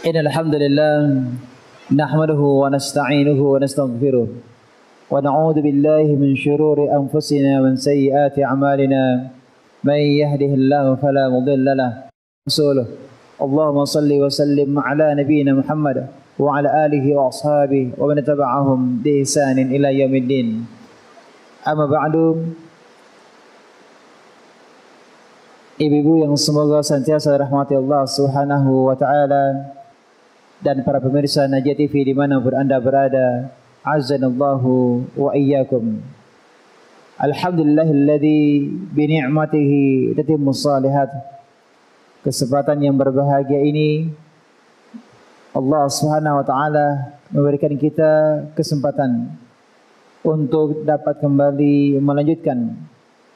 Innal hamdalillah nahmaduhu wa nasta'inuhu wa nastaghfiruh wa na'udzu billahi min shururi anfusina wa min sayyiati a'malina may yahdihillahu fala mudilla lahu Allahumma salli wa sallim ala nabiyyina Muhammad wa ala alihi wa ashabihi wa man tabi'ahum bi ihsanin ila yaumiddin. Amma ba'du. Ibu-ibu yang semoga senantiasa rahmati Allah Subhanahu wa taala, dan para pemirsa Najah TV dimanapun anda berada, azanallahu wa iyyakum. Alhamdulillahilladzi bi ni'matihi tatimmus shalihat. Kesempatan yang berbahagia ini Allah Subhanahu wa taala memberikan kita kesempatan untuk dapat kembali melanjutkan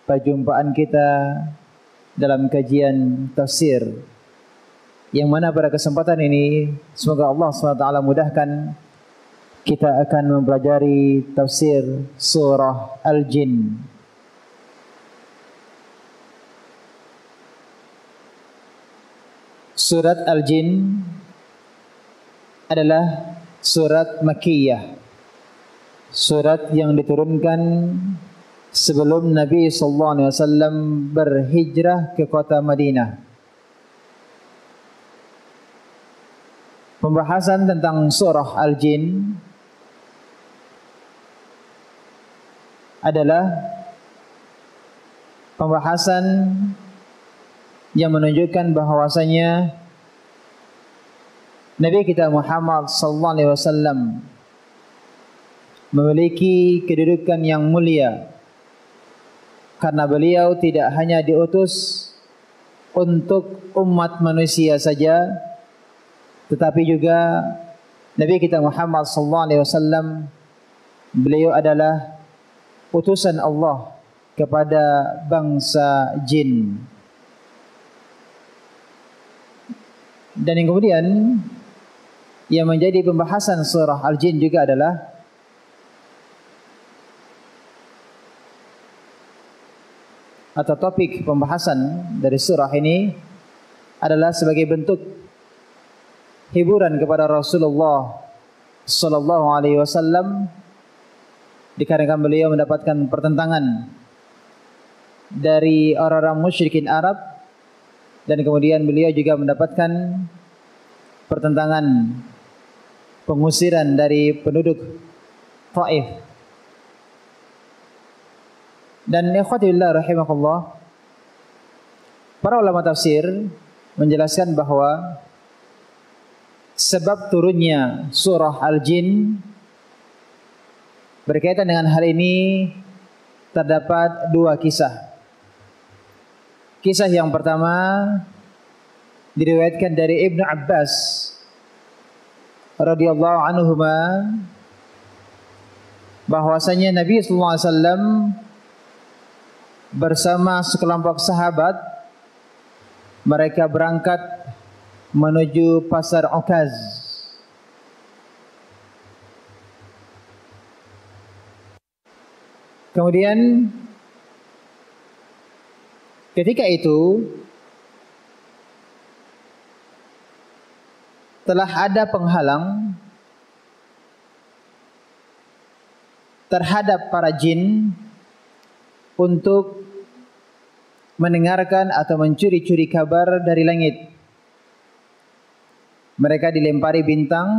perjumpaan kita dalam kajian tafsir, yang mana pada kesempatan ini semoga Allah SWT mudahkan kita akan mempelajari tafsir surah Al-Jin. Surat Al-Jin adalah surat Makkiyah, surat yang diturunkan sebelum Nabi SAW berhijrah ke kota Madinah. Pembahasan tentang surah Al-Jin adalah pembahasan yang menunjukkan bahwasanya Nabi kita Muhammad SAW memiliki kedudukan yang mulia, karena beliau tidak hanya diutus untuk umat manusia saja, tetapi juga Nabi kita Muhammad SAW, beliau adalah utusan Allah kepada bangsa jin. Dan yang kemudian yang menjadi pembahasan surah Al-Jin juga adalah atau topik pembahasan dari surah ini adalah sebagai bentuk hiburan kepada Rasulullah sallallahu alaihi wasallam, dikarenakan beliau mendapatkan pertentangan dari orang-orang musyrikin Arab, dan kemudian beliau juga mendapatkan pertentangan pengusiran dari penduduk Taif. Dan ikhwatillah rahimakumullah, para ulama tafsir menjelaskan bahwa sebab turunnya surah Al-Jin berkaitan dengan hal ini terdapat dua kisah. Kisah yang pertama diriwayatkan dari Ibnu Abbas radhiyallahu anhuma, bahwasanya Nabi sallallahu alaihi wasallam bersama sekelompok sahabat, mereka berangkat menuju pasar Ukaz. Kemudian ketika itu telah ada penghalang terhadap para jin untuk mendengarkan atau mencuri-curi kabar dari langit. Mereka dilempari bintang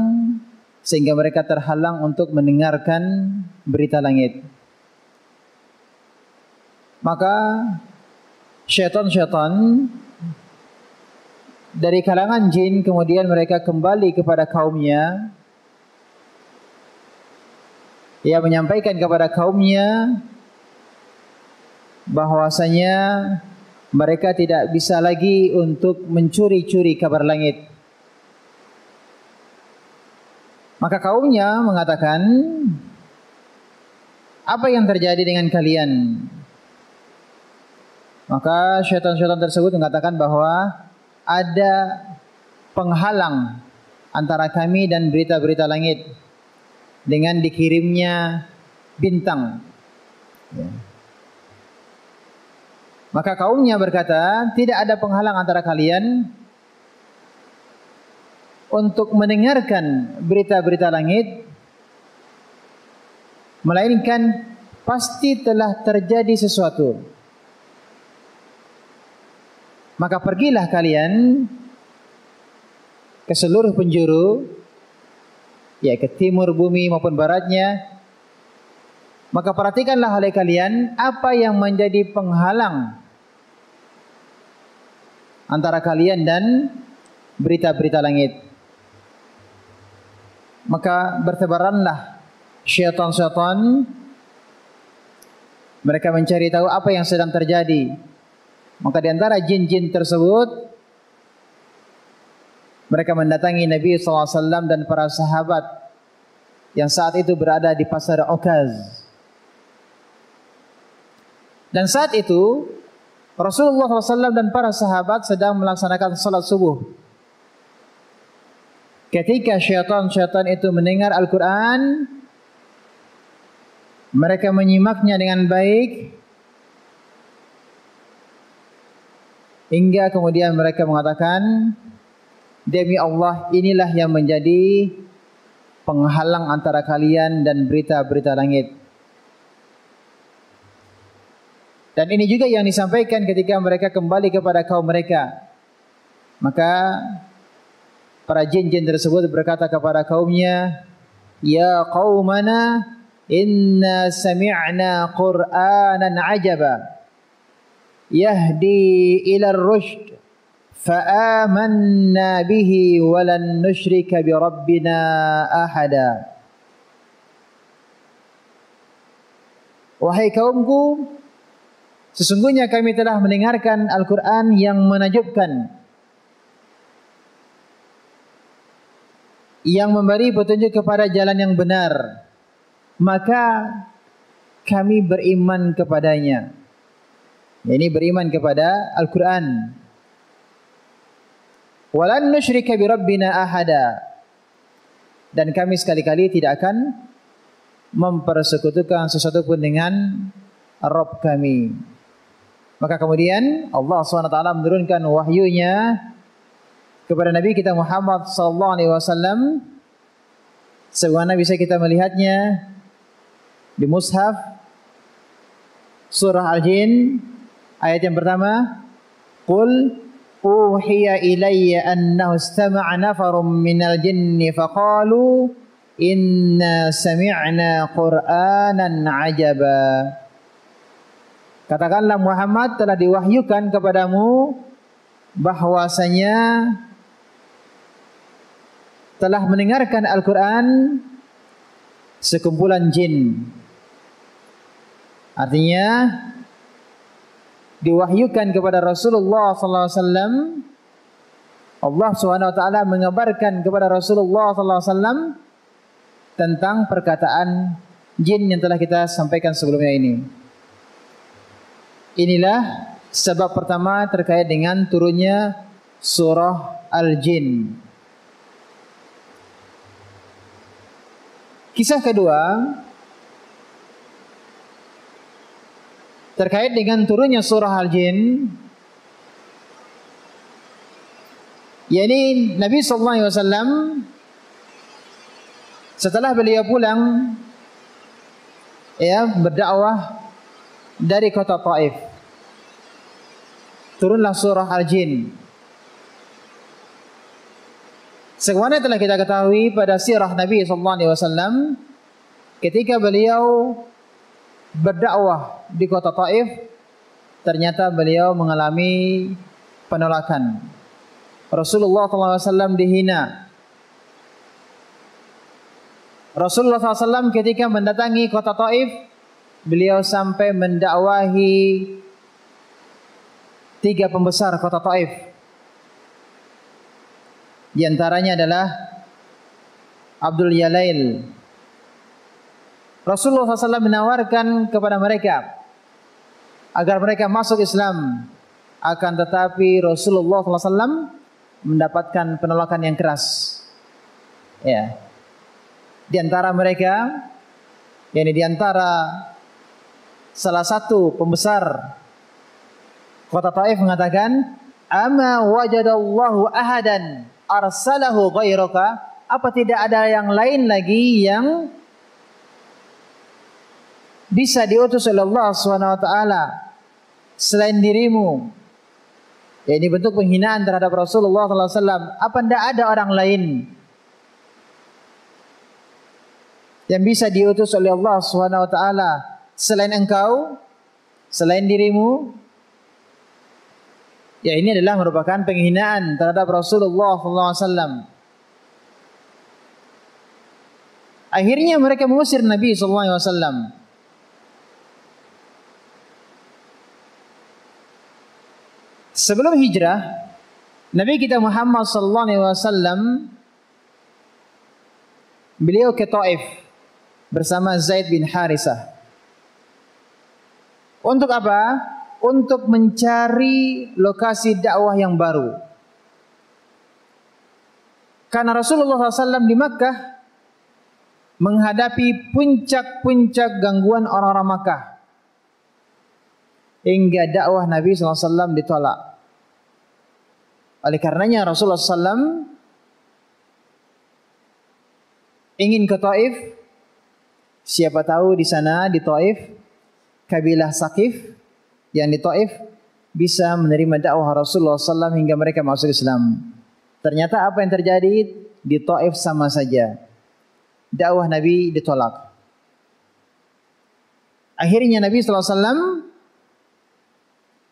sehingga mereka terhalang untuk mendengarkan berita langit. Maka syaitan-syaitan dari kalangan jin kemudian mereka kembali kepada kaumnya. Ia menyampaikan kepada kaumnya bahwasanya mereka tidak bisa lagi untuk mencuri-curi kabar langit. Maka kaumnya mengatakan, apa yang terjadi dengan kalian? Maka syaitan-syaitan tersebut mengatakan bahwa ada penghalang antara kami dan berita-berita langit dengan dikirimnya bintang. Maka kaumnya berkata, tidak ada penghalang antara kalian untuk mendengarkan berita-berita langit, melainkan pasti telah terjadi sesuatu. Maka pergilah kalian ke seluruh penjuru, ya ke timur bumi maupun baratnya. Maka perhatikanlah oleh kalian apa yang menjadi penghalang antara kalian dan berita-berita langit. Maka bertebaranlah syaitan-syaitan, mereka mencari tahu apa yang sedang terjadi. Maka di antara jin-jin tersebut, mereka mendatangi Nabi SAW dan para sahabat yang saat itu berada di pasar Ukaz. Dan saat itu Rasulullah SAW dan para sahabat sedang melaksanakan salat subuh. Ketika syaitan-syaitan itu mendengar Al-Quran, mereka menyimaknya dengan baik, hingga kemudian mereka mengatakan, demi Allah, inilah yang menjadi penghalang antara kalian dan berita-berita langit. Dan ini juga yang disampaikan ketika mereka kembali kepada kaum mereka. Maka para jin-jin tersebut berkata kepada kaumnya, ya qaumana, inna sami'na Qur'anan ajaba yahdi ila ar-rushd fa'amanna bihi walan nusyrika bi rabbina ahada. Wahai kaumku, sesungguhnya kami telah mendengarkan Al-Quran yang menakjubkan, yang memberi petunjuk kepada jalan yang benar, maka kami beriman kepadanya. Ini beriman kepada Al-Quran. Walan nusyrika bi rabbina ahada, dan kami sekali-kali tidak akan mempersekutukan sesuatu pun dengan Rabb kami. Maka kemudian Allah SWT menurunkan wahyunya kepada Nabi kita Muhammad SAW, sebagaimana bisa kita melihatnya di mushaf surah Al-Jin ayat yang pertama, Qul uhiya ilayya annahu istama'a nafarum minal jinni faqalu inna sami'na Qur'anan ajaba. Katakanlah Muhammad, telah diwahyukan kepadamu bahwasanya telah mendengarkan Al-Quran sekumpulan jin. Artinya diwahyukan kepada Rasulullah SAW. Allah SWT mengabarkan kepada Rasulullah SAW tentang perkataan jin yang telah kita sampaikan sebelumnya ini. Inilah sebab pertama terkait dengan turunnya surah Al-Jin. Kisah kedua terkait dengan turunnya surah Al-Jin, yakni Nabi SAW setelah beliau pulang berdakwah dari kota Taif, turunlah surah Al-Jin. Sebagaimana telah kita ketahui pada sirah Nabi SAW, ketika beliau berdakwah di kota Taif, ternyata beliau mengalami penolakan. Rasulullah SAW dihina. Rasulullah SAW ketika mendatangi kota Taif, beliau sampai mendakwahi 3 pembesar kota Taif. Di antaranya adalah Abdul Yalail. Rasulullah SAW menawarkan kepada mereka agar mereka masuk Islam, akan tetapi Rasulullah SAW mendapatkan penolakan yang keras. Ya. Di antara mereka, yakni di antara salah satu pembesar kota Taif mengatakan, "Ama wajadallahu ahadan arsalahu ghairuka, apa tidak ada yang lain lagi yang bisa diutus oleh Allah SWT selain dirimu? Ya, ini bentuk penghinaan terhadap Rasulullah SAW. Apa tidak ada orang lain yang bisa diutus oleh Allah SWT selain engkau, selain dirimu? Ya, ini adalah merupakan penghinaan terhadap Rasulullah SAW. Akhirnya mereka mengusir Nabi SAW. Sebelum hijrah, Nabi kita Muhammad SAW beliau ke Taif bersama Zaid bin Harisah. Untuk apa? Untuk mencari lokasi dakwah yang baru. Karena Rasulullah SAW di Makkah menghadapi puncak-puncak gangguan orang-orang Makkah, hingga dakwah Nabi SAW ditolak. Oleh karenanya Rasulullah SAW ingin ke Taif. Siapa tahu di sana di Taif kabilah Saqif yang di Taif bisa menerima dakwah Rasulullah SAW hingga mereka masuk Islam. Ternyata apa yang terjadi di Taif sama saja. Dakwah Nabi ditolak. Akhirnya Nabi SAW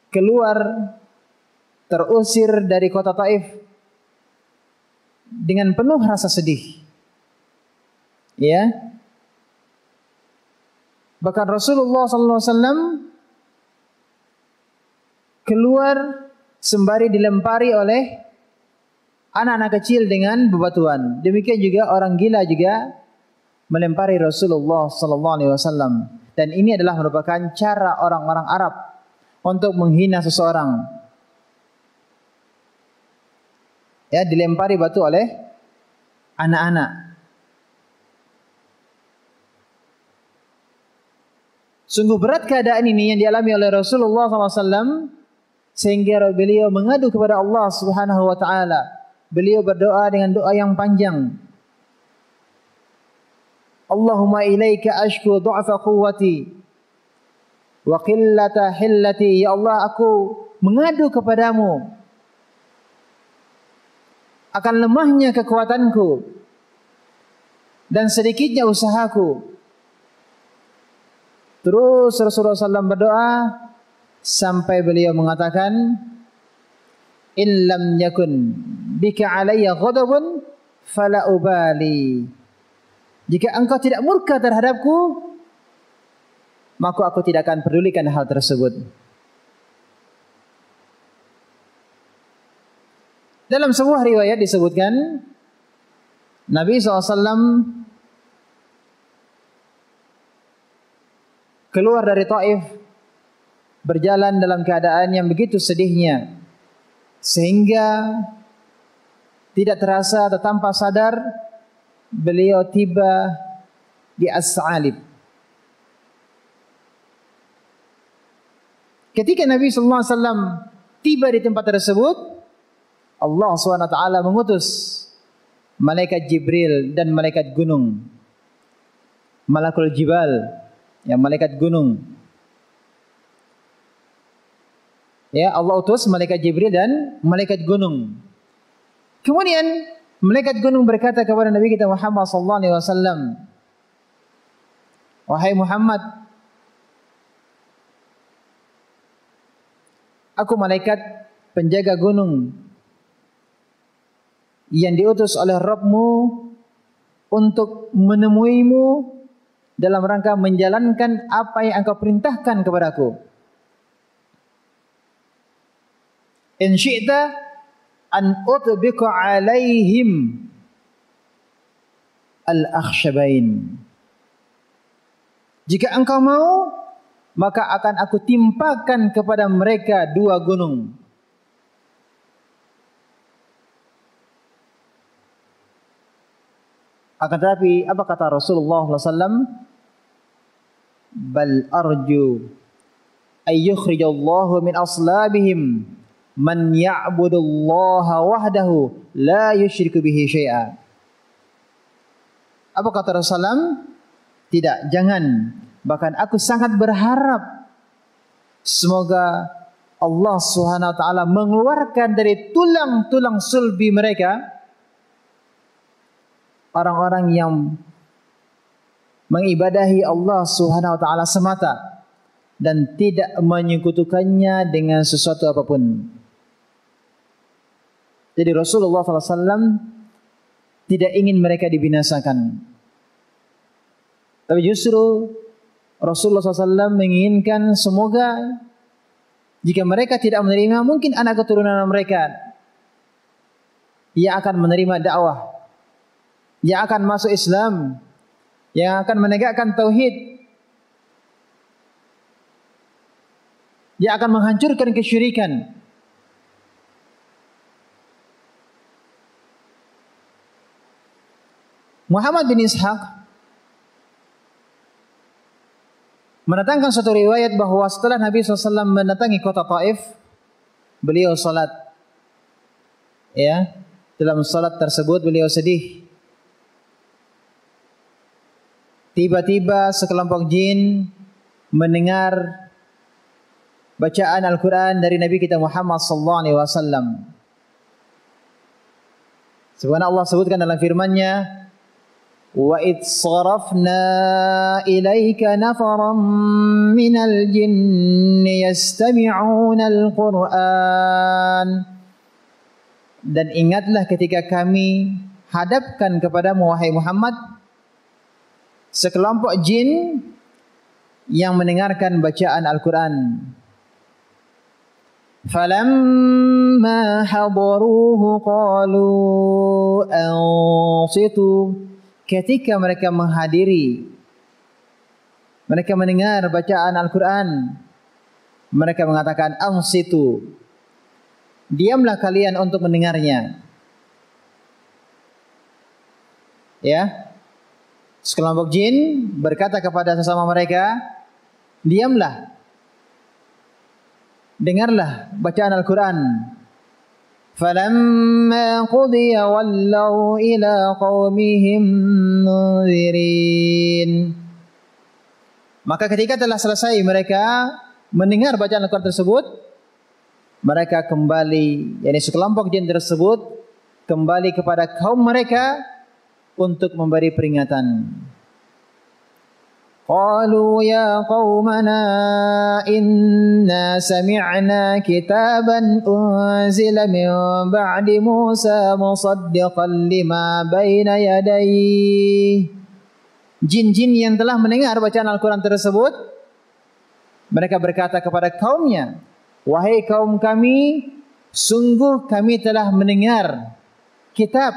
keluar, terusir dari kota Taif dengan penuh rasa sedih. Ya. Bahkan Rasulullah SAW keluar sembari dilempari oleh anak-anak kecil dengan bebatuan. Demikian juga orang gila juga melempari Rasulullah SAW. Dan ini adalah merupakan cara orang-orang Arab untuk menghina seseorang. Ya, dilempari batu oleh anak-anak. Sungguh berat keadaan ini yang dialami oleh Rasulullah SAW, sehingga beliau mengadu kepada Allah Subhanahu wa taala. Beliau berdoa dengan doa yang panjang. Allahumma ilaika ashku du'afa quwwati wa qillata hillati. Ya Allah, aku mengadu kepadamu akan lemahnya kekuatanku dan sedikitnya usahaku. Terus Rasulullah SAW berdoa sampai beliau mengatakan, in lam yakun bika alayya ghadabun fala ubali. Jika engkau tidak murka terhadapku, maka aku tidak akan pedulikan hal tersebut. Dalam sebuah riwayat disebutkan Nabi SAW keluar dari Taif berjalan dalam keadaan yang begitu sedihnya, sehingga tidak terasa atau tanpa sadar beliau tiba di As-Sa'alib. Ketika Nabi SAW tiba di tempat tersebut, Allah SWT mengutus malaikat Jibril dan malaikat gunung, Malakul Jibal, yang malaikat gunung. Ya, Allah utus malaikat Jibril dan malaikat gunung. Kemudian malaikat gunung berkata kepada Nabi kita Muhammad SAW, wahai Muhammad, aku malaikat penjaga gunung yang diutus oleh Rabbmu untuk menemuimu dalam rangka menjalankan apa yang engkau perintahkan kepadaku. In syi'ta an utbiqa alaihim al-akhshabain. Jika engkau mau, maka akan aku timpakan kepada mereka dua gunung. Akan tetapi apa kata Rasulullah SAW? Bal arju ay yukhrijallahu min aslabihim man ya'budullaha wahdahu la yusyriku bihi syai'a. Apa kata Rasulullah? Tidak, jangan. Bahkan aku sangat berharap semoga Allah Subhanahu wa taala mengeluarkan dari tulang-tulang sulbi mereka orang-orang yang mengibadahi Allah Subhanahu wa taala semata dan tidak menyekutukannya dengan sesuatu apapun. Jadi Rasulullah SAW tidak ingin mereka dibinasakan. Tapi justru Rasulullah SAW menginginkan semoga jika mereka tidak menerima, mungkin anak keturunan mereka yang akan menerima dakwah, yang akan masuk Islam, yang akan menegakkan tauhid, yang akan menghancurkan kesyirikan. Muhammad bin Ishaq mendatangkan suatu riwayat bahawa setelah Nabi SAW mendatangi kota Taif, beliau salat. Ya, dalam salat tersebut beliau sedih. Tiba-tiba sekelompok jin mendengar bacaan Al-Quran dari Nabi kita Muhammad SAW. Sebagaimana Allah sebutkan dalam firman-Nya, وَإِذْ صَرَفْنَا إِلَيْكَ نَفَرًا مِنَ الْجِنِّ يَسْتَمِعُونَ الْقُرْآنَ. Dan ingatlah ketika kami hadapkan kepadamu wahai Muhammad sekelompok jin yang mendengarkan bacaan Al-Quran. فَلَمَّا حَضَرُوهُ قَالُوا أَنصِتُوا. Ketika mereka menghadiri, mereka mendengar bacaan Al-Quran, mereka mengatakan ansitu, diamlah kalian untuk mendengarnya. Ya, sekelompok jin berkata kepada sesama mereka, diamlah, dengarlah bacaan Al-Quran. فَلَمَّا قُضِيَ وَلَّوْا إِلَى قَوْمِهِمْ مُنذِرِينَ. Maka ketika telah selesai mereka mendengar bacaan Al-Quran tersebut, mereka kembali, yakni sekelompok jin tersebut kembali kepada kaum mereka untuk memberi peringatan. قالوا يا قومنا إنا سمعنا كتابا أنزل من بعد موسى مصدقا لما بين يديه. Jin-jin yang telah mendengar bacaan Al-Quran tersebut, mereka berkata kepada kaumnya, wahai kaum kami, sungguh kami telah mendengar kitab,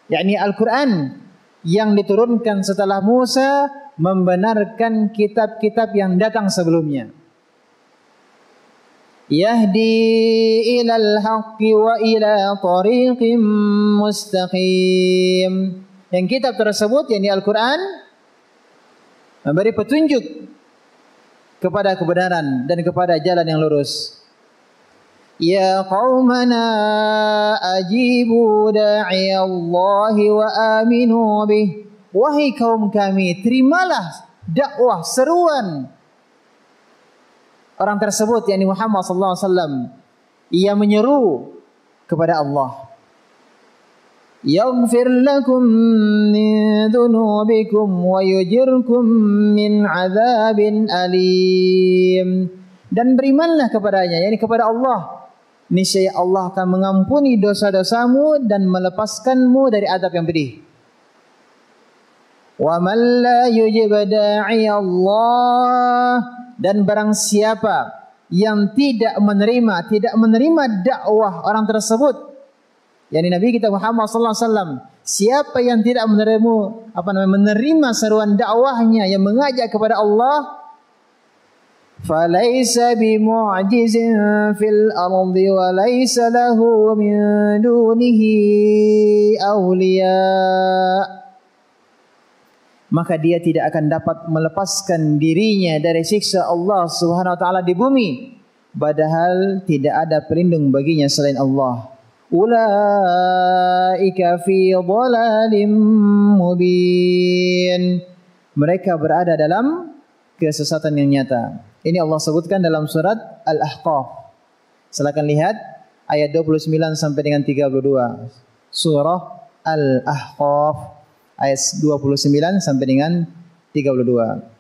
yakni Al-Quran yang diturunkan setelah Musa membenarkan kitab-kitab yang datang sebelumnya. Yahdi ilal haqqi wa ila tariqim mustaqim. Yang kitab tersebut, yakni Al-Quran, memberi petunjuk kepada kebenaran dan kepada jalan yang lurus. Ya qaumana ajibu da'iyallahi wa aminu bih. Wahai kaum kami, terimalah dakwah seruan orang tersebut, yakni Muhammad sallallahu alaihi wasallam. Ia menyeru kepada Allah. Yaghfir lakum min dhunubikum wa yujirkum min adzabin alim. Dan berimanlah kepadanya, yakni kepada Allah. Niscaya Allah akan mengampuni dosa-dosamu dan melepaskanmu dari azab yang pedih. Wa man la yujib da'i Allah. Dan barang siapa yang tidak menerima dakwah orang tersebut, yakni Nabi kita Muhammad sallallahu alaihi wasallam, siapa yang tidak menerima seruan dakwahnya yang mengajak kepada Allah, falaysa bimu'jizin fil ardi wa laysa lahu min dunihi awliya. Maka dia tidak akan dapat melepaskan dirinya dari siksa Allah Subhanahu wa taala di bumi, padahal tidak ada pelindung baginya selain Allah. Ulaika fi dhalalin mubin. Mereka berada dalam kesesatan yang nyata. Ini Allah sebutkan dalam surat Al-Ahqaf. Silakan lihat ayat 29 sampai dengan 32. Surah Al-Ahqaf ayat 29 sampai dengan 32.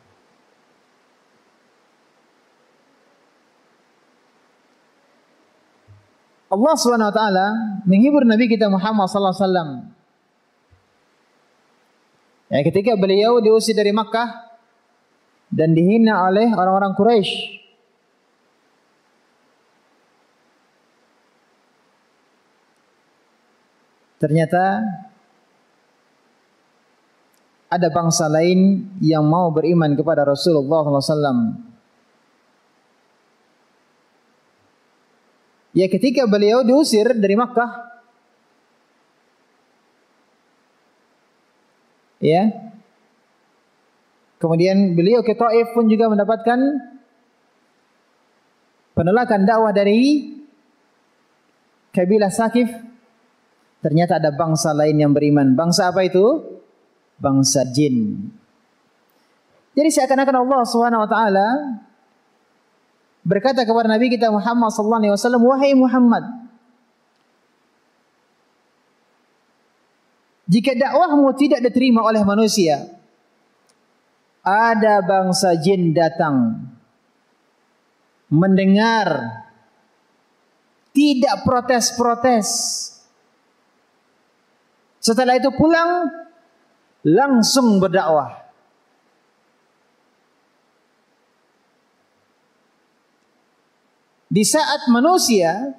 Allah Subhanahu wa taala menghibur Nabi kita Muhammad sallallahu alaihi wasallam. Ya, ketika beliau diusir dari Makkah dan dihina oleh orang-orang Quraisy. Ternyata ada bangsa lain yang mau beriman kepada Rasulullah sallallahu alaihi wasallam. Ya, ketika beliau diusir dari Makkah, ya, kemudian beliau ke Taif pun juga mendapatkan penolakan dakwah dari kabilah Sakif. Ternyata ada bangsa lain yang beriman. Bangsa apa itu? Bangsa jin. Jadi seakan-akan Allah Subhanahu wa taala berkata kepada Nabi kita Muhammad sallallahu alaihi wasallam, wahai Muhammad, jika dakwahmu tidak diterima oleh manusia, ada bangsa jin datang mendengar, tidak protes-protes. Setelah itu pulang langsung berdakwah. Di saat manusia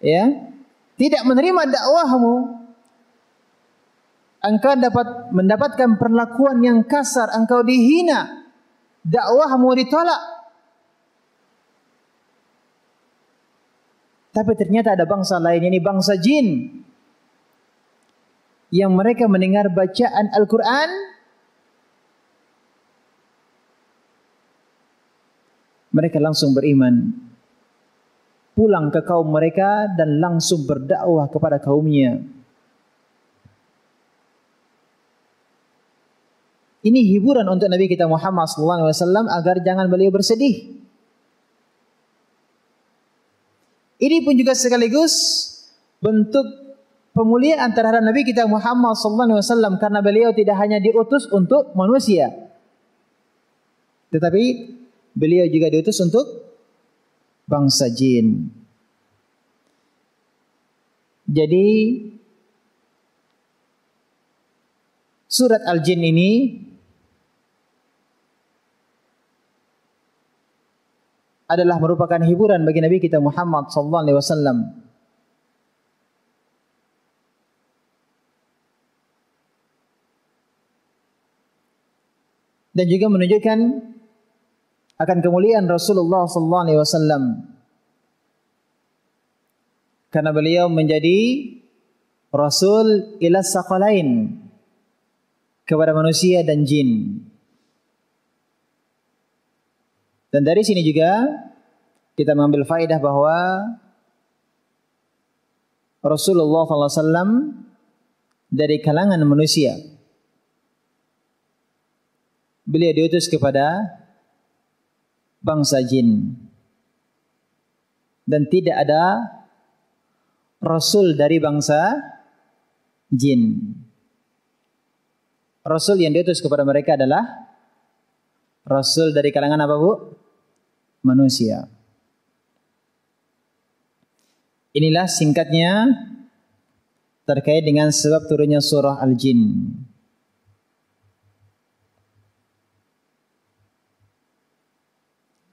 ya tidak menerima dakwahmu, engkau dapat mendapatkan perlakuan yang kasar, engkau dihina, dakwahmu ditolak. Tapi ternyata ada bangsa lain, ini bangsa jin, yang mereka mendengar bacaan Al-Quran, mereka langsung beriman, pulang ke kaum mereka dan langsung berdakwah kepada kaumnya. Ini hiburan untuk Nabi kita Muhammad SAW agar jangan beliau bersedih. Ini pun juga sekaligus bentuk pemuliaan terhadap Nabi kita Muhammad SAW, karena beliau tidak hanya diutus untuk manusia, tetapi beliau juga diutus untuk bangsa jin. Jadi surat Al-Jin ini adalah merupakan hiburan bagi Nabi kita Muhammad SAW. Dan juga menunjukkan akan kemuliaan Rasulullah SAW, karena beliau menjadi Rasul ila saqalain, kepada manusia dan jin. Dan dari sini juga kita mengambil faedah bahwa Rasulullah SAW dari kalangan manusia, beliau diutus kepada bangsa jin, dan tidak ada Rasul dari bangsa jin. Rasul yang diutus kepada mereka adalah Rasul dari kalangan apa, Bu? Manusia. Inilah singkatnya terkait dengan sebab turunnya surah Al-Jin.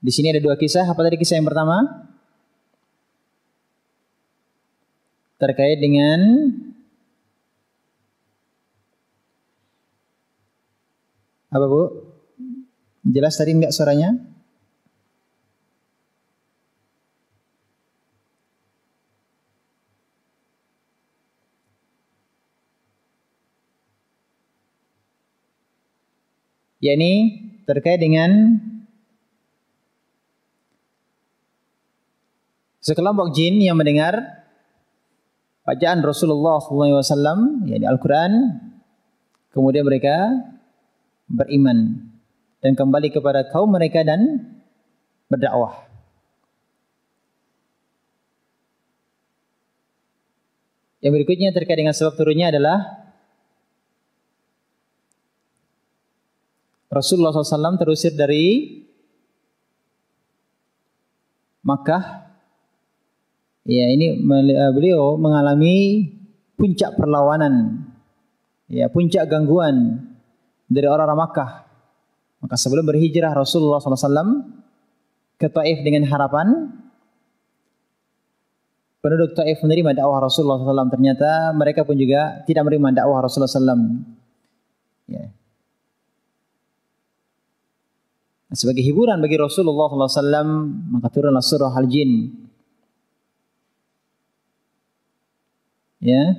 Di sini ada dua kisah. Apa tadi kisah yang pertama? Terkait dengan apa, Bu? Jelas tadi enggak suaranya? yakni terkait dengan sekelompok jin yang mendengar bacaan Rasulullah SAW, yakni Al-Quran, kemudian mereka beriman dan kembali kepada kaum mereka dan berdakwah. Yang berikutnya terkait dengan sebab turunnya adalah Rasulullah SAW terusir dari Makkah. Ya, ini beliau mengalami puncak perlawanan, ya, puncak gangguan dari orang-orang Makkah. Maka sebelum berhijrah Rasulullah SAW ke Taif dengan harapan penduduk Taif menerima dakwah Rasulullah SAW, ternyata mereka pun juga tidak menerima dakwah Rasulullah SAW. Ya. Sebagai hiburan bagi Rasulullah SAW, maka turunlah surah Al-Jin. Ya,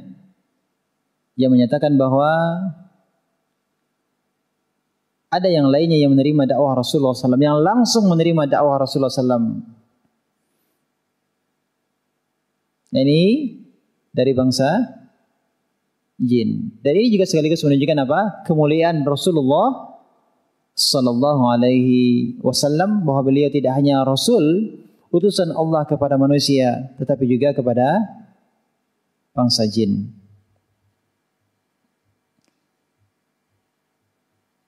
yang menyatakan bahwa ada yang lainnya yang menerima dakwah Rasulullah SAW, yang langsung menerima dakwah Rasulullah SAW. Ini dari bangsa jin. Dan ini juga sekaligus menunjukkan apa? Kemuliaan Rasulullah Sallallahu Alaihi Wasallam, bahwa beliau tidak hanya Rasul, utusan Allah kepada manusia, tetapi juga kepada bangsa jin.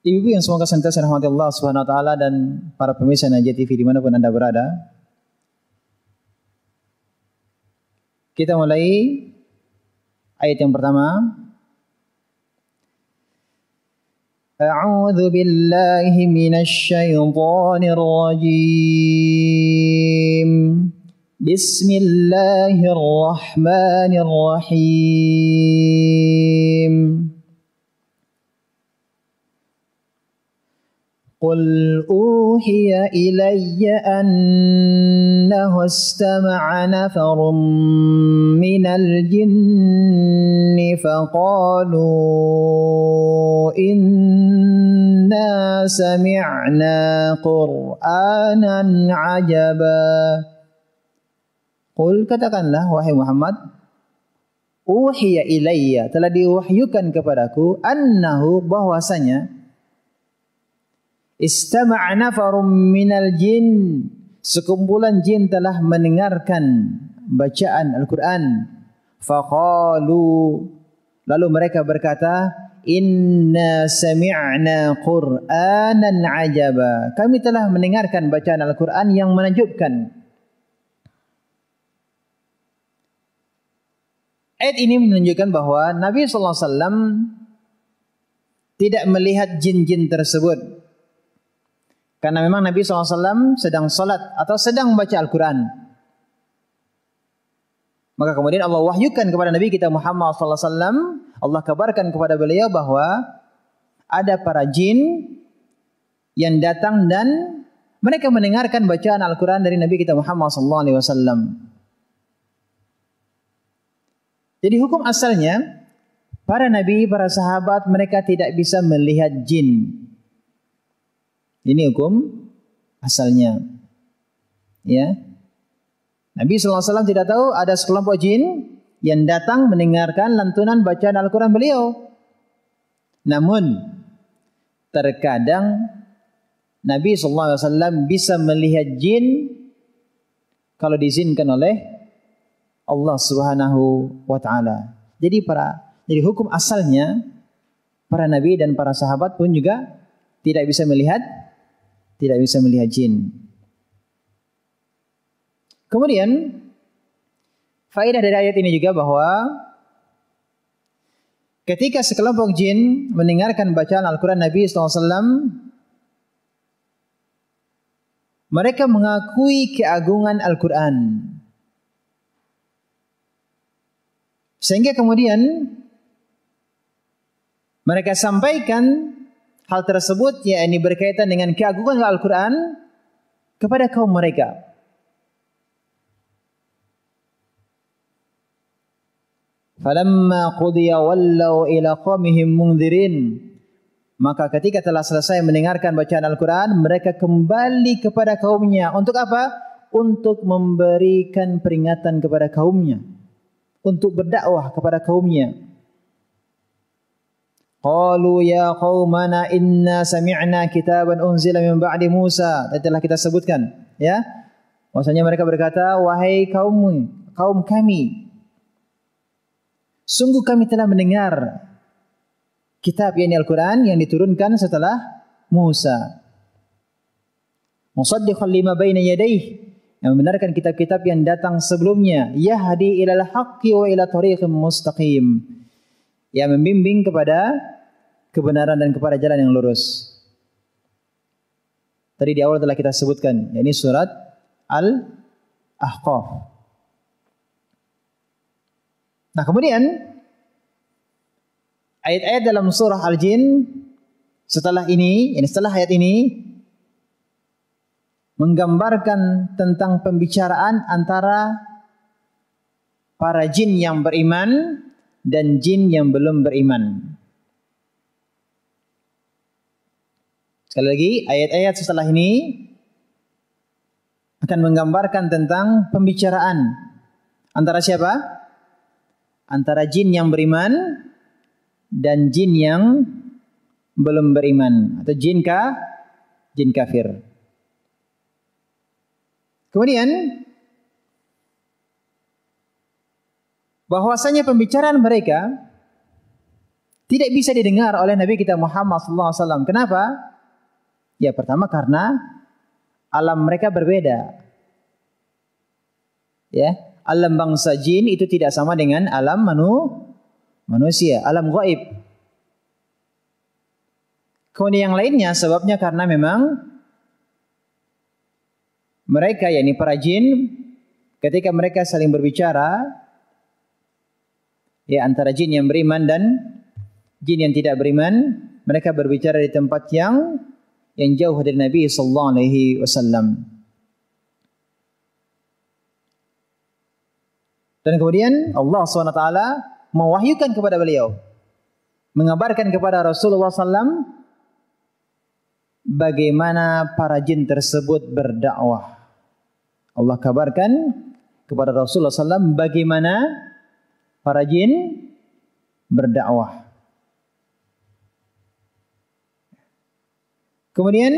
Ibu-ibu yang semoga senantiasa rahmati Allah Subhanahu Wa Taala dan para pemirsa Najah TV dimanapun Anda berada, kita mulai ayat yang pertama. A'udzu billahi minasy syaithanir rajim. Bismillahirrahmanirrahim. Qul uhiya ilayya annahu istama'a nafarun minal jinni faqalu inna sami'na Qur'anan 'ajaba. Qul, katakanlah wahai Muhammad, uhiya ilayya, telah diwahyukan kepadaku, annahu, bahwasanya, istama'a nafarum minal jin, sekumpulan jin telah mendengarkan bacaan Al-Quran. Faqalu, lalu mereka berkata, inna sami'na Qur'anan 'ajaba, kami telah mendengarkan bacaan Al-Quran yang menakjubkan. Ayat ini menunjukkan bahwa Nabi SAW tidak melihat jin-jin tersebut, karena memang Nabi SAW sedang salat atau sedang membaca Al-Quran. Maka kemudian Allah wahyukan kepada Nabi kita Muhammad SAW, Allah kabarkan kepada beliau bahwa ada para jin yang datang dan mereka mendengarkan bacaan Al-Quran dari Nabi kita Muhammad SAW. Jadi hukum asalnya, para nabi, para sahabat, mereka tidak bisa melihat jin. Ini hukum asalnya. Ya. Nabi SAW tidak tahu ada sekelompok jin yang datang mendengarkan lantunan bacaan Al-Quran beliau. Namun, terkadang Nabi SAW bisa melihat jin kalau diizinkan oleh Allah Subhanahu wa Ta'ala. Jadi hukum asalnya para nabi dan para sahabat pun juga tidak bisa melihat jin. Kemudian faedah dari ayat ini juga bahwa ketika sekelompok jin mendengarkan bacaan Al-Quran Nabi SAW, mereka mengakui keagungan Al-Quran. Sehingga kemudian mereka sampaikan hal tersebut, yakni berkaitan dengan keagungan Al-Quran kepada kaum mereka. Falamma qudiya wallaw ila qaumihim mundzirin. Maka ketika telah selesai mendengarkan bacaan Al-Quran, mereka kembali kepada kaumnya. Untuk apa? untuk memberikan peringatan kepada kaumnya, untuk berdakwah kepada kaumnya. Qalu ya qaumana inna sami'na kitaban unzila min ba'di Musa. Telah kita sebutkan, ya. Maksudnya mereka berkata, wahai kaum kami, sungguh kami telah mendengar kitab, yakni Al-Quran, yang diturunkan setelah Musa. Musaddiqan lima baina yadayhi, yang membenarkan kitab-kitab yang datang sebelumnya. Yahdi ilal haqqi wa ila tariqim mustaqim, yang membimbing kepada kebenaran dan kepada jalan yang lurus. Tadi di awal telah kita sebutkan, yakni surat Al-Ahqaf. Nah, kemudian ayat-ayat dalam surah Al-Jin setelah ini, setelah ayat ini, menggambarkan tentang pembicaraan antara para jin yang beriman dan jin yang belum beriman. Sekali lagi, ayat-ayat setelah ini akan menggambarkan tentang pembicaraan antara siapa? Antara jin yang beriman dan jin yang belum beriman, atau jin kafir. Kemudian bahwasanya pembicaraan mereka tidak bisa didengar oleh Nabi kita Muhammad SAW. Kenapa? Ya, pertama karena alam mereka berbeda. Ya, alam bangsa jin itu tidak sama dengan alam manusia, alam gaib. Kemudian yang lainnya sebabnya karena memang mereka, yakni para jin, ketika mereka saling berbicara, ya, antara jin yang beriman dan jin yang tidak beriman, mereka berbicara di tempat yang jauh dari Nabi sallallahu alaihi wasallam. Dan kemudian Allah SWT mewahyukan kepada beliau, mengabarkan kepada Rasulullah SAW bagaimana para jin tersebut berdakwah. Allah kabarkan kepada Rasulullah SAW bagaimana para jin berdakwah. Kemudian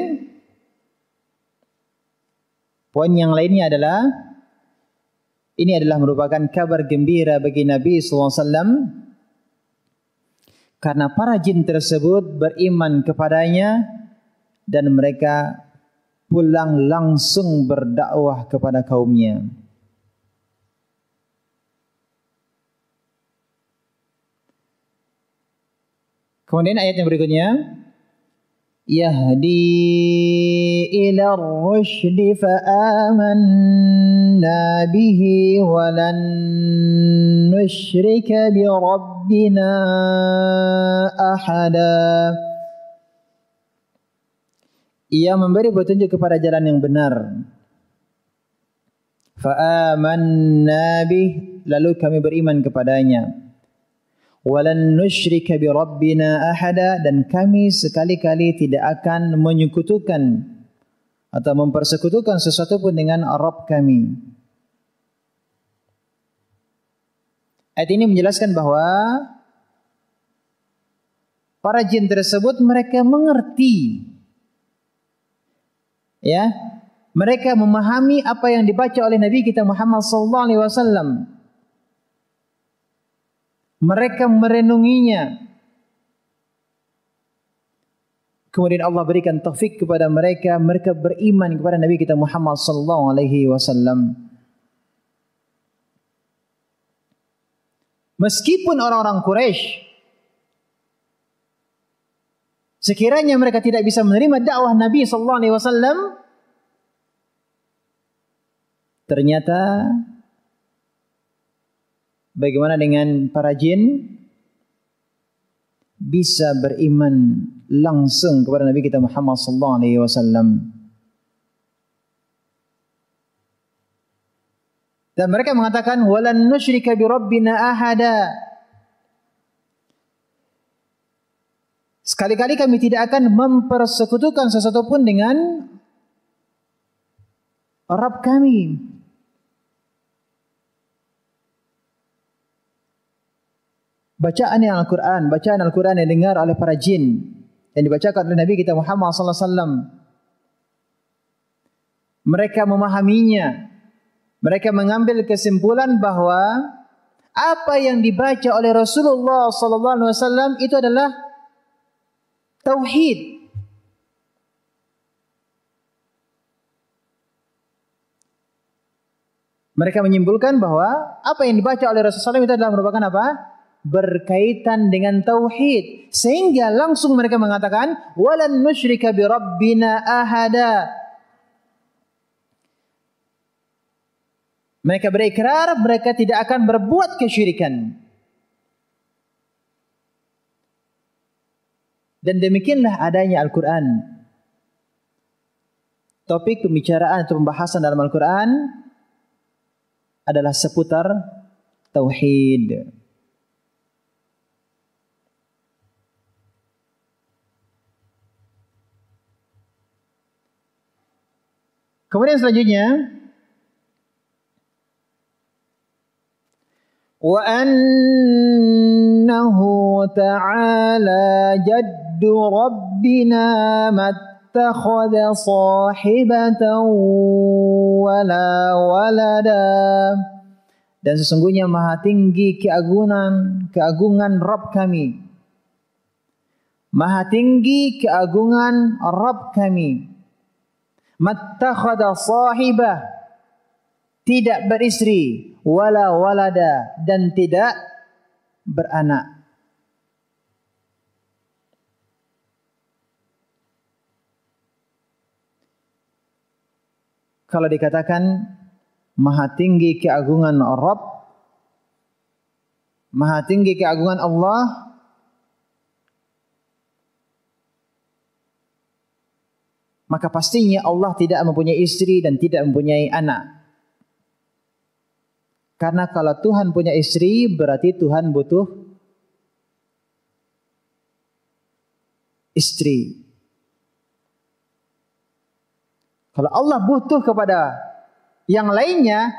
poin yang lainnya adalah, ini adalah merupakan kabar gembira bagi Nabi SAW, karena para jin tersebut beriman kepadanya dan mereka pulang langsung berdakwah kepada kaumnya. Kemudian ayat yang berikutnya, yahdi ila ar-rusydi fa'amanna bihi wa lan nusyrika bi rabbina ahada. Ia memberi petunjuk kepada jalan yang benar. Fa'amanna bih, lalu kami beriman kepadanya. Walan nusyrika bi rabbina ahada, dan kami sekali-kali tidak akan menyekutukan atau mempersekutukan sesuatu pun dengan Rabb kami. Ayat ini menjelaskan bahwa para jin tersebut mereka mengerti, ya, mereka memahami apa yang dibaca oleh Nabi kita Muhammad SAW. Mereka merenunginya. Kemudian Allah berikan taufik kepada mereka, mereka beriman kepada Nabi kita Muhammad SAW. Meskipun orang-orang Quraisy sekiranya mereka tidak bisa menerima dakwah Nabi SAW, ternyata bagaimana dengan para jin bisa beriman langsung kepada Nabi kita Muhammad SAW. Dan mereka mengatakan walan nusyrika bi rabbina ahada. Sekali-kali kami tidak akan mempersekutukan sesuatu pun dengan Rabb kami. Bacaan Al-Quran yang dengar oleh para jin, yang dibacakan oleh Nabi kita Muhammad sallallahu alaihi wasallam. Mereka memahaminya. Mereka mengambil kesimpulan bahwa apa yang dibaca oleh Rasulullah sallallahu alaihi wasallam itu adalah tauhid. Mereka menyimpulkan bahwa apa yang dibaca oleh Rasulullah SAW itu adalah merupakan apa? Berkaitan dengan tauhid. Sehingga langsung mereka mengatakan, walan nusyrika bi rabbina ahada. Mereka berikrar mereka tidak akan berbuat kesyirikan. Dan demikianlah adanya Al-Quran. Topik pembicaraan atau pembahasan dalam Al-Quran adalah seputar tauhid. Kemudian selanjutnya, wa annahu ta'ala jaddu rabbina mattakhadha sahibatan wala walada. Dan sesungguhnya maha tinggi keagungan Rabb kami. Maha tinggi keagungan Rabb kami. Mattakhadha sahibah, tidak beristri, wala walada, dan tidak beranak. Kalau dikatakan maha tinggi keagungan Rabb, maha tinggi keagungan Allah, maka pastinya Allah tidak mempunyai istri dan tidak mempunyai anak. Karena kalau Tuhan punya istri, berarti Tuhan butuh istri. Kalau Allah butuh kepada yang lainnya,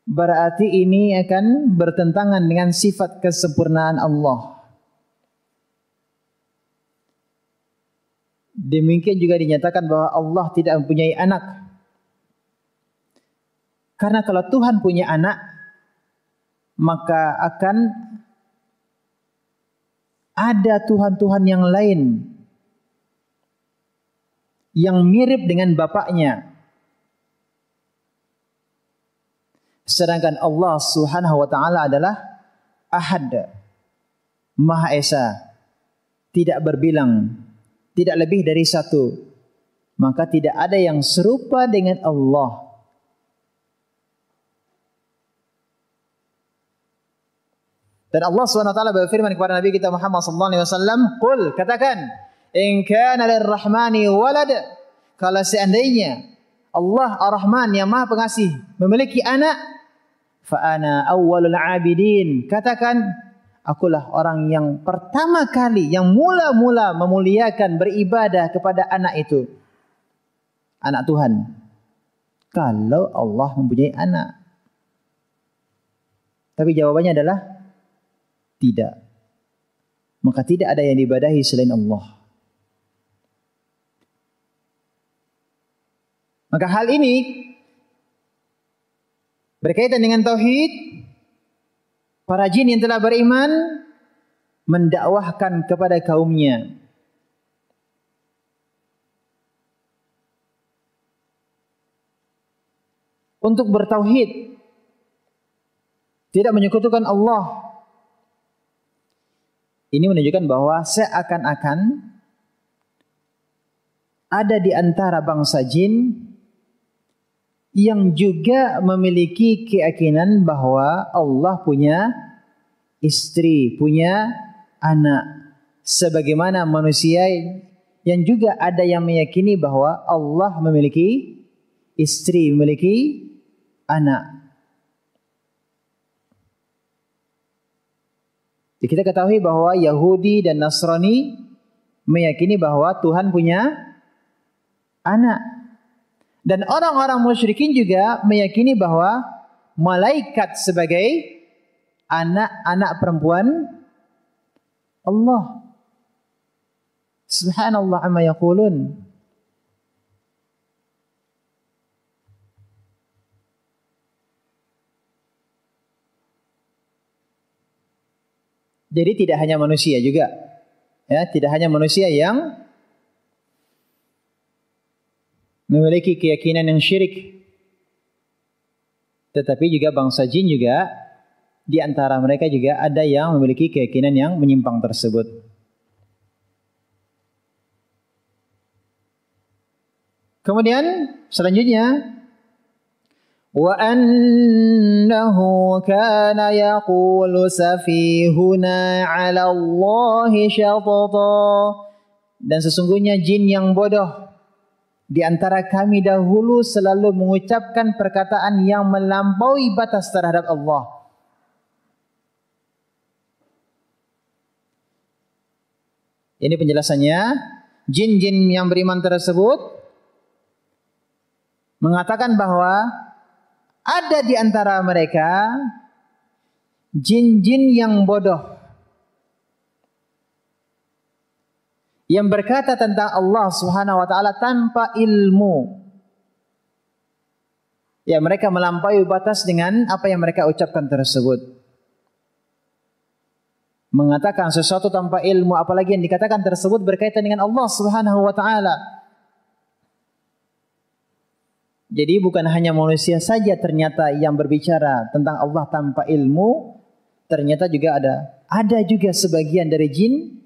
berarti ini akan bertentangan dengan sifat kesempurnaan Allah. Demikian juga dinyatakan bahwa Allah tidak mempunyai anak. Karena kalau Tuhan punya anak, maka akan ada Tuhan-Tuhan yang lain yang mirip dengan bapaknya. Sedangkan Allah Subhanahu wa taala adalah Ahad, Maha Esa, tidak berbilang, tidak lebih dari satu. Maka tidak ada yang serupa dengan Allah. Dan Allah SWT berfirman kepada Nabi kita Muhammad SAW, "Qul," katakan, "in kana lirrahmani walad," kalau seandainya Allah Ar-Rahman yang Maha Pengasih memiliki anak, fa ana awwalul abidin, katakan, akulah orang yang pertama kali, yang mula-mula memuliakan, beribadah kepada anak itu. Anak Tuhan. Kalau Allah mempunyai anak. Tapi jawabannya adalah tidak. Maka tidak ada yang diibadahi selain Allah. Maka hal ini berkaitan dengan tauhid. Para jin yang telah beriman mendakwahkan kepada kaumnya. Untuk bertauhid, tidak menyekutukan Allah. Ini menunjukkan bahwa seakan-akan ada di antara bangsa jin yang juga memiliki keyakinan bahwa Allah punya istri, punya anak. Sebagaimana manusia yang juga ada yang meyakini bahwa Allah memiliki istri, memiliki anak. Jadi kita ketahui bahwa Yahudi dan Nasrani meyakini bahwa Tuhan punya anak. Dan orang-orang musyrikin juga meyakini bahwa malaikat sebagai anak-anak perempuan Allah. Subhanallah amma yaqulun. Jadi tidak hanya manusia juga, ya, tidak hanya manusia yang memiliki keyakinan yang syirik, tetapi juga bangsa jin juga, di antara mereka juga ada yang memiliki keyakinan yang menyimpang tersebut. Kemudian selanjutnya, wa annahu kana yaqulu safihuna 'ala Allahi syatata, dan sesungguhnya jin yang bodoh di antara kami dahulu selalu mengucapkan perkataan yang melampaui batas terhadap Allah. Ini penjelasannya. Jin-jin yang beriman tersebut mengatakan bahwa ada di antara mereka jin-jin yang bodoh yang berkata tentang Allah Subhanahu wa taala tanpa ilmu. Ya, mereka melampaui batas dengan apa yang mereka ucapkan tersebut. Mengatakan sesuatu tanpa ilmu, apalagi yang dikatakan tersebut berkaitan dengan Allah Subhanahu wa taala. Jadi bukan hanya manusia saja ternyata yang berbicara tentang Allah tanpa ilmu, ternyata juga ada juga sebagian dari jin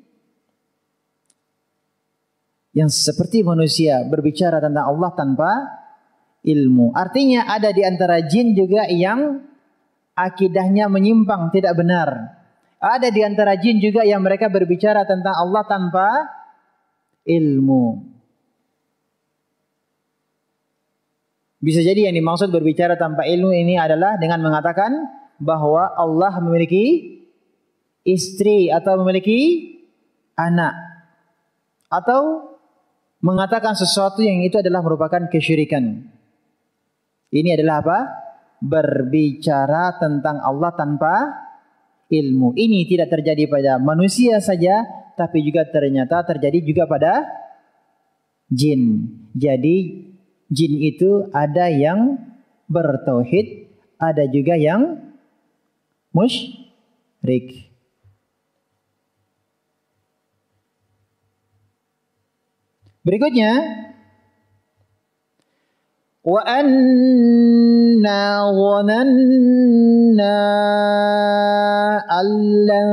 yang seperti manusia berbicara tentang Allah tanpa ilmu. Artinya ada di antara jin juga yang akidahnya menyimpang, tidak benar. Ada di antara jin juga yang mereka berbicara tentang Allah tanpa ilmu. Bisa jadi yang dimaksud berbicara tanpa ilmu ini adalah dengan mengatakan bahwa Allah memiliki istri atau memiliki anak, atau mengatakan sesuatu yang itu adalah merupakan kesyirikan. Ini adalah apa? Berbicara tentang Allah tanpa ilmu. Ini tidak terjadi pada manusia saja, tapi juga ternyata terjadi juga pada jin. Jadi jin itu ada yang bertauhid, ada juga yang musyrik. Berikutnya, wa anna dhananna allan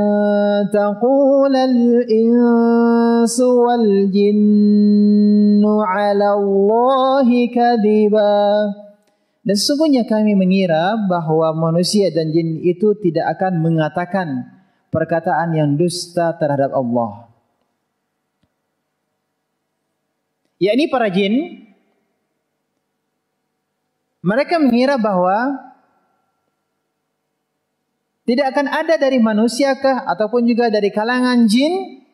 taqula al-insu wal jinnu 'ala Allahi kadhiba. Dan sesungguhnya kami mengira bahwa manusia dan jin itu tidak akan mengatakan perkataan yang dusta terhadap Allah. Yakni para jin, mereka mengira bahwa tidak akan ada dari manusiakah ataupun juga dari kalangan jin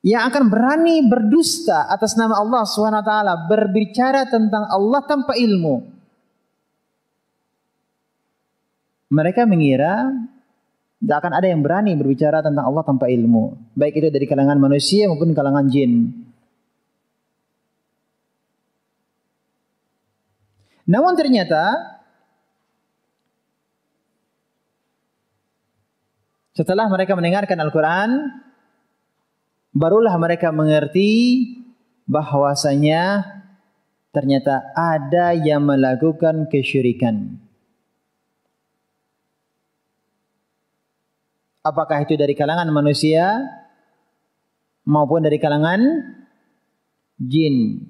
yang akan berani berdusta atas nama Allah SWT, berbicara tentang Allah tanpa ilmu. Mereka mengira tidak akan ada yang berani berbicara tentang Allah tanpa ilmu, baik itu dari kalangan manusia maupun kalangan jin. Namun ternyata setelah mereka mendengarkan Al-Quran, barulah mereka mengerti bahwasanya ternyata ada yang melakukan kesyirikan. Apakah itu dari kalangan manusia maupun dari kalangan jin,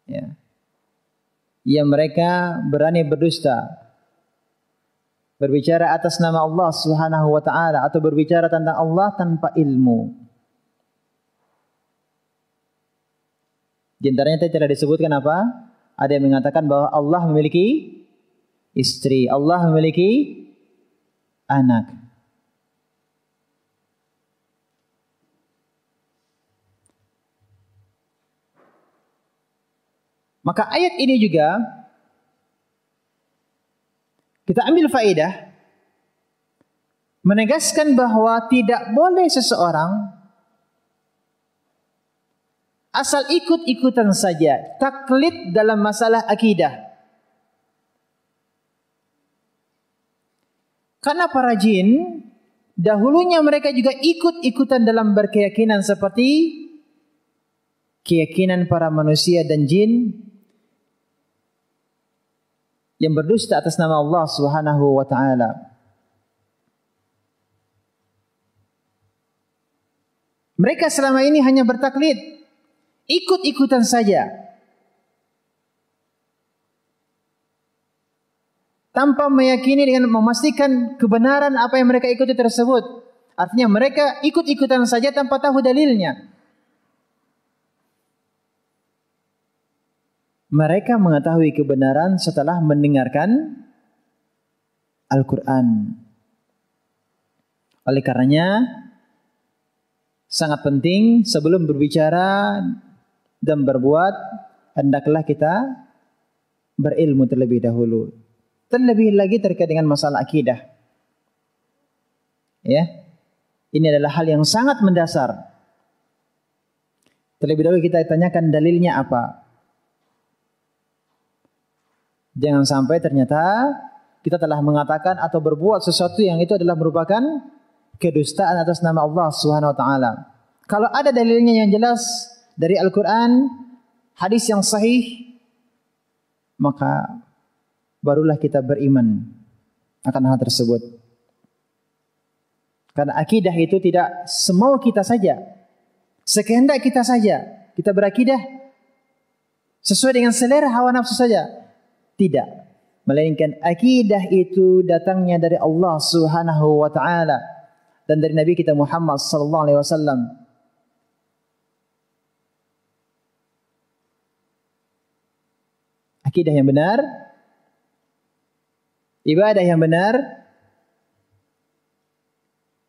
ya, yang mereka berani berdusta, berbicara atas nama Allah Subhanahu wa taala atau berbicara tentang Allah tanpa ilmu. Di antaranya telah disebutkan apa? Ada yang mengatakan bahwa Allah memiliki istri, Allah memiliki anak. Maka ayat ini juga kita ambil faedah menegaskan bahwa tidak boleh seseorang asal ikut-ikutan saja, taklid dalam masalah akidah. Karena para jin dahulunya mereka juga ikut-ikutan dalam berkeyakinan seperti keyakinan para manusia dan jin yang berdusta atas nama Allah Subhanahu wa taala. Mereka selama ini hanya bertaklid, ikut-ikutan saja, tanpa meyakini dengan memastikan kebenaran apa yang mereka ikuti tersebut. Artinya mereka ikut-ikutan saja tanpa tahu dalilnya. Mereka mengetahui kebenaran setelah mendengarkan Al-Quran. Oleh karenanya sangat penting sebelum berbicara dan berbuat, hendaklah kita berilmu terlebih dahulu. Terlebih lagi terkait dengan masalah akidah. Ya, ini adalah hal yang sangat mendasar. Terlebih dahulu kita tanyakan dalilnya apa. Jangan sampai ternyata kita telah mengatakan atau berbuat sesuatu yang itu adalah merupakan kedustaan atas nama Allah Subhanahu wa taala. Kalau ada dalilnya yang jelas dari Al-Qur'an, hadis yang sahih, maka barulah kita beriman akan hal tersebut. Karena akidah itu tidak semau kita saja, sekehendak kita saja. Kita berakidah sesuai dengan selera hawa nafsu saja. Tidak, melainkan akidah itu datangnya dari Allah Subhanahu wa taala dan dari Nabi kita Muhammad sallallahu alaihi wasallam. Akidah yang benar, ibadah yang benar,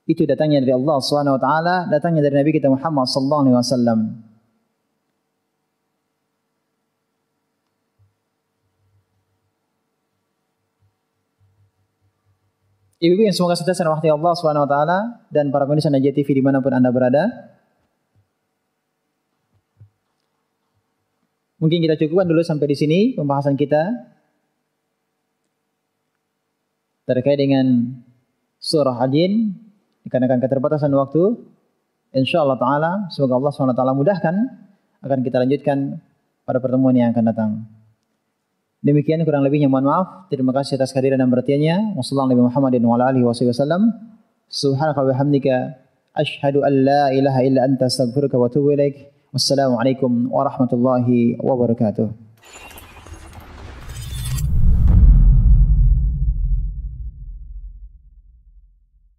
itu datangnya dari Allah Subhanahu wa taala, datangnya dari Nabi kita Muhammad sallallahu alaihi wasallam. Ibu-ibu yang semoga senantiasa dirahmati Allah Subhanahu wa taala dan para pemirsa Najiyah TV dimanapun Anda berada. Mungkin kita cukupkan dulu sampai di sini pembahasan kita terkait dengan surah Al-Jin. Dikarenakan keterbatasan waktu, insyaallah taala semoga Allah Subhanahu wa taala mudahkan, akan kita lanjutkan pada pertemuan yang akan datang. Demikian kurang lebihnya mohon maaf. Terima kasih atas kehadiran dan perhatiannya. Wassalamualaikum warahmatullahi wabarakatuh. Subhanaka wa bihamdika asyhadu an la ilaha illa anta astaghfiruka wa atubu ilaik. Wassalamualaikum warahmatullahi wabarakatuh.